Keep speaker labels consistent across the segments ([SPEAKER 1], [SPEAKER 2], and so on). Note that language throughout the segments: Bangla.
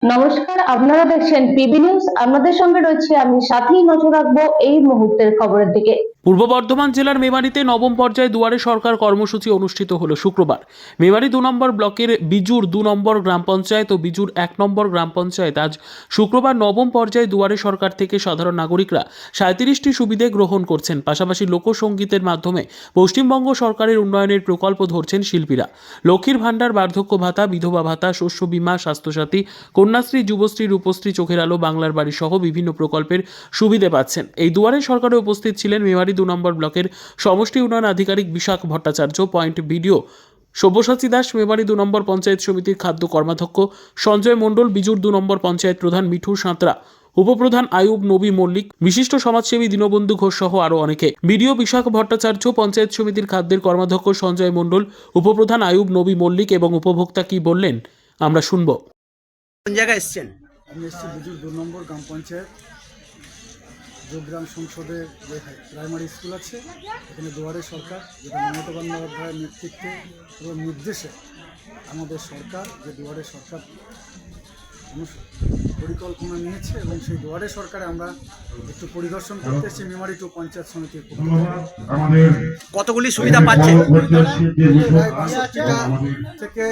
[SPEAKER 1] নমস্কার, আপনারা দেখছেন পিবি নিউজ। আপনাদের সঙ্গে রয়েছে আমি, সাথেই নজর রাখবো এই মুহূর্তের খবরের দিকে।
[SPEAKER 2] পূর্ব বর্ধমান জেলার মেমারিতে নবম পর্যায়ে দুয়ারে সরকার কর্মসূচি অনুষ্ঠিত হলো শুক্রবার। মেমারি 2 নম্বর ব্লকের বিজুর 2 নম্বর গ্রাম পঞ্চায়েত ও বিজুর 1 নম্বর গ্রাম পঞ্চায়েত আজ শুক্রবার নবম পর্যায়ে দুয়ারে সরকার থেকে সাধারণ নাগরিকরা 37টি সুবিধে গ্রহণ করছেন। পাশাপাশি লোকসঙ্গীতের মাধ্যমে পশ্চিমবঙ্গ সরকারের উন্নয়নের প্রকল্প ধরছেন শিল্পীরা। লক্ষ্মীর ভাণ্ডার, বার্ধক্য ভাতা, বিধবা ভাতা, শস্য বীমা, স্বাস্থ্যসাথী, কন্যাশ্রী, যুবশ্রী, রূপশ্রী, চোখের আলো, বাংলার বাড়ি সহ বিভিন্ন প্রকল্পের সুবিধে পাচ্ছেন। এই দুয়ারে সরকারে উপস্থিত ছিলেন মেমারি 2 নম্বর ব্লকের সমষ্টি উন্নয়ন আধিকারিক বিশাখ ভট্টাচার্য, পয়েন্ট বিডিও সব্যসাচী দাস, মেমারি 2 নম্বর পঞ্চায়েত সমিতির খাদ্য কর্মাধ্যক্ষ সঞ্জয় মণ্ডল, বিজুর 2 নম্বর পঞ্চায়েত প্রধান মিঠু সাঁতরা, উপপ্রধান আয়ুব নবী মল্লিক, বিশিষ্ট সমাজসেবী দীনবন্ধু ঘোষ সহ আরো অনেকে। বিডিও বিশাখ ভট্টাচার্য, পঞ্চায়েত সমিতির খাদ্যের কর্মাধ্যক্ষ সঞ্জয় মণ্ডল, উপপ্রধান আয়ুব নবী মল্লিক এবং উপভোক্তা কি বললেন আমরা শুনব।
[SPEAKER 3] কোন জায়গায় এসেছেন?
[SPEAKER 4] আমি এসেছি বিজুর 2 নম্বর গ্রাম পঞ্চায়েত যোগগ্রাম সংসদের যে প্রাইমারি স্কুল আছে, এখানে দুয়ারে সরকার, যেটা মমতা বন্দ্যোপাধ্যায়ের নেতৃত্বে এবং নির্দেশে আমাদের সরকার যে দুয়ারে সরকার পরিকল্পনা নিয়েছে, এবং সেই দুয়ারে সরকারে আমরা একটু পরিদর্শন করতে এসেছি মেমারি 2 পঞ্চায়েত সমিতির
[SPEAKER 3] কতগুলি সুবিধা পাচ্ছেন?
[SPEAKER 4] প্রায় 62টা থেকে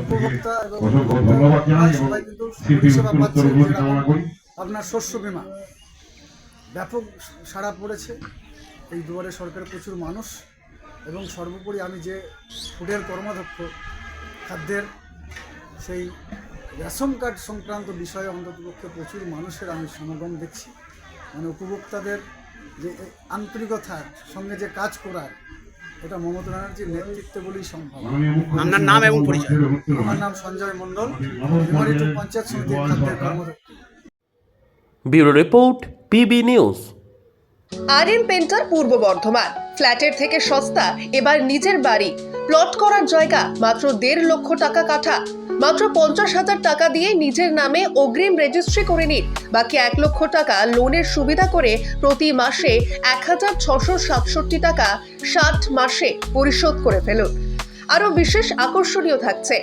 [SPEAKER 4] উপভোক্তা এবং সবাই কিন্তু পরিষেবা পাচ্ছে। আপনার শস্য বীমা ব্যাপক সাড়া পড়েছে এই দুয়ারে সরকারের প্রচুর মানুষ, এবং সর্বোপরি আমি যে ফুডের কর্মাধ্যক্ষ খাদ্যের, সেই রেশন কার্ড সংক্রান্ত বিষয়ে অন্ততপক্ষে প্রচুর মানুষের আমি সমাগম দেখছি। মানে উপভোক্তাদের যে আন্তরিকতার সঙ্গে যে কাজ করার, এটা মমতা ব্যানার্জির নেতৃত্বে বলেই সম্ভব।
[SPEAKER 3] আপনার নাম এবং পরিচয়?
[SPEAKER 4] আমার নাম সঞ্জয় মণ্ডল, মেমারি 2 পঞ্চায়েত সমিতির খাদ্যের কর্মদক্ষ।
[SPEAKER 2] Bureau report, PB news.
[SPEAKER 5] RM painter পূর্ব বর্ধমান। ফ্ল্যাটের থেকে সস্তা এবার নিজের বাড়ি। প্লট করার জায়গা মাত্র 1.5 লক্ষ টাকা কাঠা। মাত্র 50,000 টাকা দিয়ে নিজের নামে অগ্রিম রেজিস্ট্রি করে নিন। বাকি 1 লক্ষ টাকা লোনের সুবিধা করে প্রতি মাসে 1,667 টাকা 60 মাসে পরিশোধ করে ফেলুন। আরও বিশেষ আকর্ষণীয় থাকছে,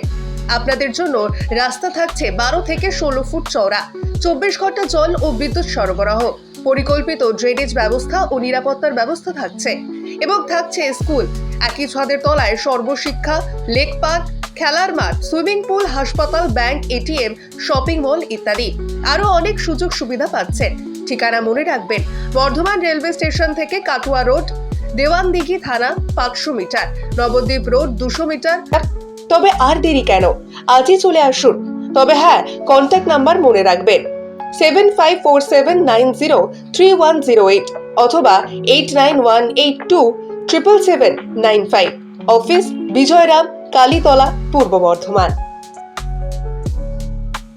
[SPEAKER 5] আপনাদের জন্য রাস্তা থাকছে 12 থেকে 16 ফুট চওড়া, 24 ঘন্টা জল ও বিদ্যুৎ সরবরাহ, পরিকল্পিত ড্রেনেজ ব্যবস্থা ও নিরাপত্তার ব্যবস্থা থাকছে, এবং থাকছে স্কুল। একই ছাদের তলায় সর্বশিক্ষা, লেক পার্ক, খেলার মাঠ, সুইমিং পুল, হাসপাতাল, ব্যাংক, এটিএম, শপিং মল ইত্যাদি আরও অনেক সুযোগ সুবিধা পাচ্ছেন। ঠিকানা মনে রাখবেন, বর্ধমান রেলওয়ে স্টেশন থেকে কাটুয়া রোড, দেওয়ানদিঘি থানা 500 মিটার, নবদ্বীপ রোড 200 মিটার। তবে আর দেরি কেন, আজই চলে আসুন। তবে হ্যাঁ, কন্ট্যাক্ট নাম্বার মনে রাখবেন 7547903108 অথবা 8918277795। অফিস বিজয়রাম, কালীতলা, পূর্ব বর্ধমান।